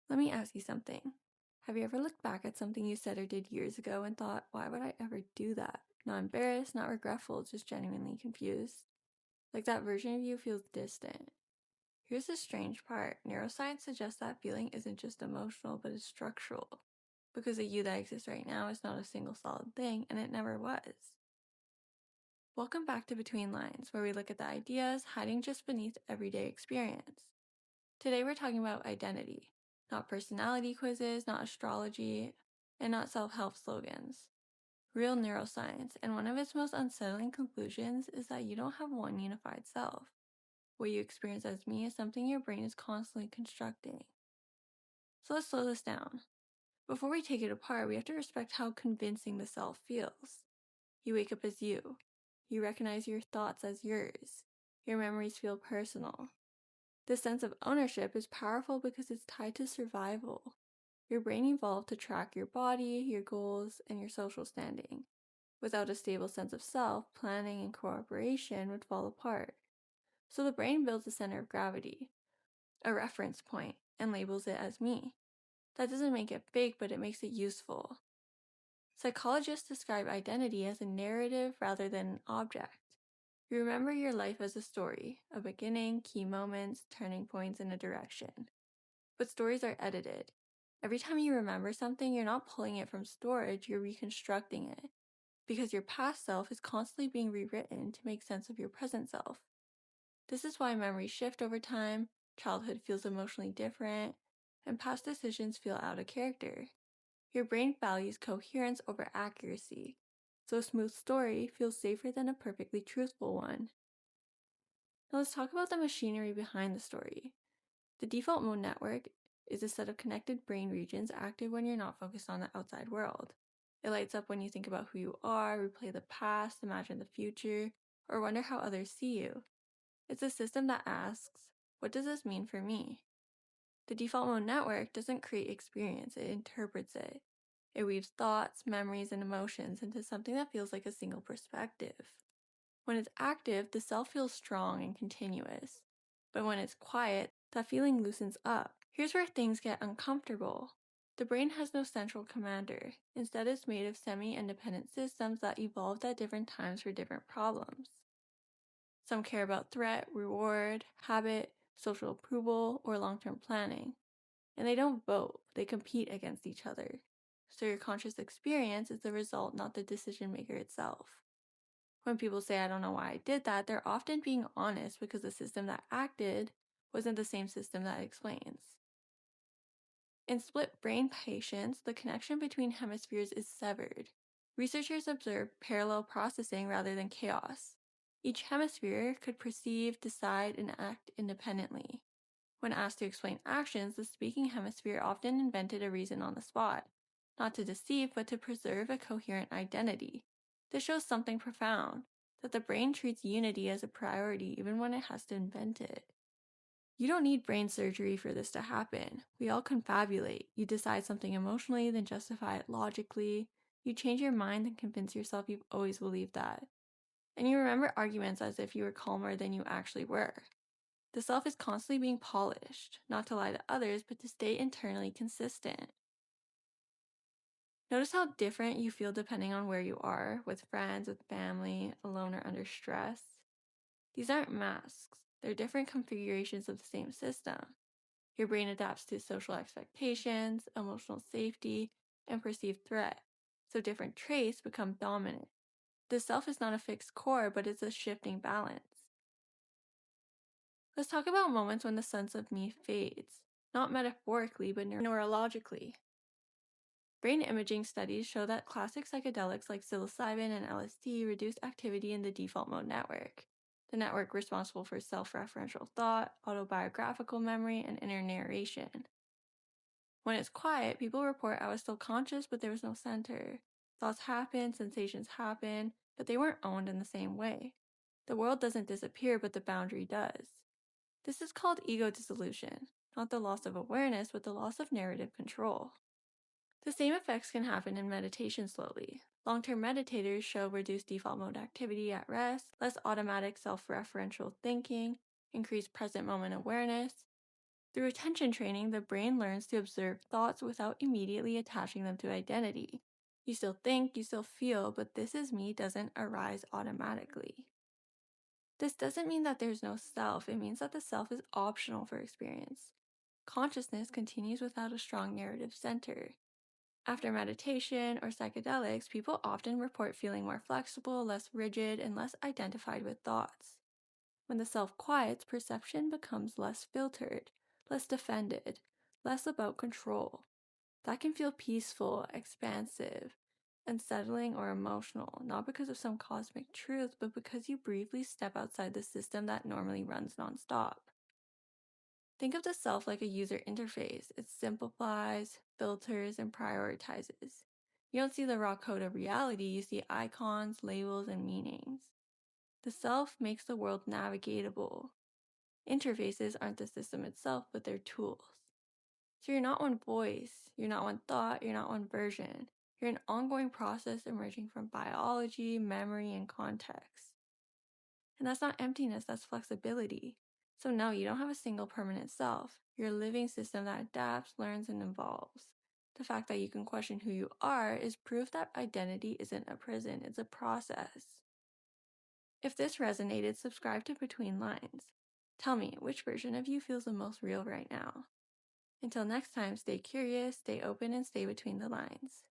Let me ask you something. Have you ever looked back at something you said or did years ago and thought, why would I ever do that? Not embarrassed, not regretful, just genuinely confused. Like that version of you feels distant. Here's the strange part. Neuroscience suggests that feeling isn't just emotional, but it's structural. Because the you that exists right now is not a single solid thing, and it never was. Welcome back to Between Lines, where we look at the ideas hiding just beneath everyday experience. Today we're talking about identity, not personality quizzes, not astrology, and not self-help slogans. Real neuroscience, and one of its most unsettling conclusions is that you don't have one unified self. What you experience as me is something your brain is constantly constructing. So let's slow this down. Before we take it apart, we have to respect how convincing the self feels. You wake up as you. You recognize your thoughts as yours. Your memories feel personal. This sense of ownership is powerful because it's tied to survival. Your brain evolved to track your body, your goals, and your social standing. Without a stable sense of self, planning and cooperation would fall apart. So the brain builds a center of gravity, a reference point, and labels it as me. That doesn't make it fake, but it makes it useful. Psychologists describe identity as a narrative rather than an object. You remember your life as a story, a beginning, key moments, turning points, and a direction. But stories are edited. Every time you remember something, you're not pulling it from storage, you're reconstructing it. Because your past self is constantly being rewritten to make sense of your present self. This is why memories shift over time, childhood feels emotionally different, and past decisions feel out of character. Your brain values coherence over accuracy, so a smooth story feels safer than a perfectly truthful one. Now let's talk about the machinery behind the story. The default mode network is a set of connected brain regions active when you're not focused on the outside world. It lights up when you think about who you are, replay the past, imagine the future, or wonder how others see you. It's a system that asks, what does this mean for me? The default mode network doesn't create experience, it interprets it. It weaves thoughts, memories, and emotions into something that feels like a single perspective. When it's active, the self feels strong and continuous. But when it's quiet, that feeling loosens up. Here's where things get uncomfortable. The brain has no central commander. Instead, it's made of semi-independent systems that evolved at different times for different problems. Some care about threat, reward, habit, social approval, or long-term planning. And they don't vote, they compete against each other. So your conscious experience is the result, not the decision maker itself. When people say, I don't know why I did that, they're often being honest because the system that acted wasn't the same system that explains. In split brain patients, the connection between hemispheres is severed. Researchers observed parallel processing rather than chaos. Each hemisphere could perceive, decide, and act independently. When asked to explain actions, the speaking hemisphere often invented a reason on the spot, not to deceive, but to preserve a coherent identity. This shows something profound, that the brain treats unity as a priority even when it has to invent it. You don't need brain surgery for this to happen. We all confabulate. You decide something emotionally, then justify it logically. You change your mind and convince yourself you've always believed that. And you remember arguments as if you were calmer than you actually were. The self is constantly being polished, not to lie to others, but to stay internally consistent. Notice how different you feel depending on where you are, with friends, with family, alone, or under stress. These aren't masks, they're different configurations of the same system. Your brain adapts to social expectations, emotional safety, and perceived threat, so different traits become dominant. The self is not a fixed core, but it's a shifting balance. Let's talk about moments when the sense of me fades, not metaphorically, but neurologically. Brain imaging studies show that classic psychedelics like psilocybin and LSD reduce activity in the default mode network, the network responsible for self-referential thought, autobiographical memory, and inner narration. When it's quiet, people report I was still conscious, but there was no center. Thoughts happen, sensations happen, but they weren't owned in the same way. The world doesn't disappear, but the boundary does. This is called ego dissolution, not the loss of awareness, but the loss of narrative control. The same effects can happen in meditation slowly. Long-term meditators show reduced default mode activity at rest, less automatic self-referential thinking, increased present moment awareness. Through attention training, the brain learns to observe thoughts without immediately attaching them to identity. You still think, you still feel, but this is me doesn't arise automatically. This doesn't mean that there's no self, it means that the self is optional for experience. Consciousness continues without a strong narrative center. After meditation or psychedelics, people often report feeling more flexible, less rigid, and less identified with thoughts. When the self quiets, perception becomes less filtered, less defended, less about control. That can feel peaceful, expansive, unsettling, or emotional, not because of some cosmic truth, but because you briefly step outside the system that normally runs nonstop. Think of the self like a user interface. It simplifies, filters, and prioritizes. You don't see the raw code of reality, you see icons, labels, and meanings. The self makes the world navigatable. Interfaces aren't the system itself, but they're tools. So you're not one voice, you're not one thought, you're not one version. You're an ongoing process emerging from biology, memory, and context. And that's not emptiness, that's flexibility. So no, you don't have a single permanent self. You're a living system that adapts, learns, and evolves. The fact that you can question who you are is proof that identity isn't a prison, it's a process. If this resonated, subscribe to Between Lines. Tell me, which version of you feels the most real right now? Until next time, stay curious, stay open, and stay between the lines.